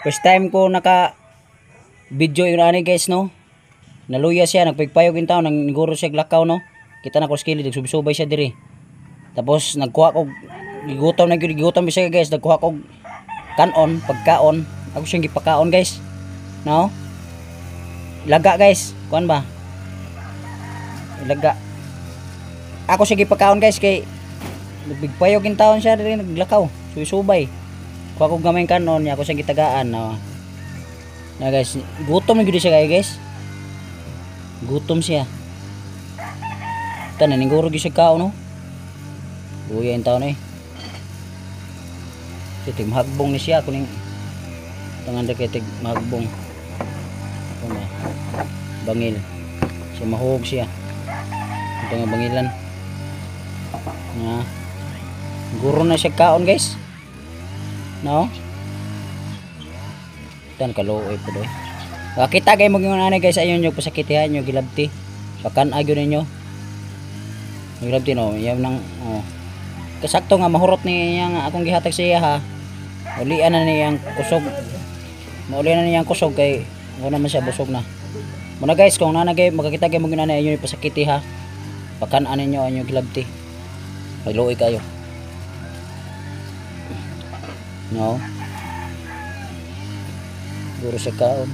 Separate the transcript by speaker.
Speaker 1: First time ko naka video yung ani guys no. Naluya siya, nagpigpayog in taon, nangiguro siya glakaw no. Kita na ko skilid, nagsubay siya diri. Tapos nagkuha ko gigutom siya guys, nagkuha ko kanon, pagkaon. Ako siyang gipakaon guys. No? Laga guys, kuan ba? Laga. Ako siya gipakaon guys kay nagpigpayog in taon siya diri naglakaw, subay. Kuha ko gamay kanon, ako siyang gitagaan no. Na guys, gutom na gyud siya guys. Gutom siya. Tanan ninguro gyud siya kao no. Buya in taon eh. Tig mahagbong ni siya kuning tangan ra kay tig mahagbong. Kuma. Bangil. Siya mahug siya. Ito nga bangilan. Na. Guro na siya kaon guys. No? Tan kaluoy po doy. Kita kay mo gyud ani guys ayon nyo pasakitihan nyo gilabti. Pakan agyo ninyo. Gilabti no, yan nang kasakto nga mahurot ni yang akong gihatag siya ha. Ulian na niyang kusog. Maulian na niyang kusog kay wala man siya busog na. Muna guys kung nanagay makakita kay mo gyud ani ayon pasakiti ha. Pakan ninyo anyo gilabti. Magluoy kayo. No. Guro sa kaon.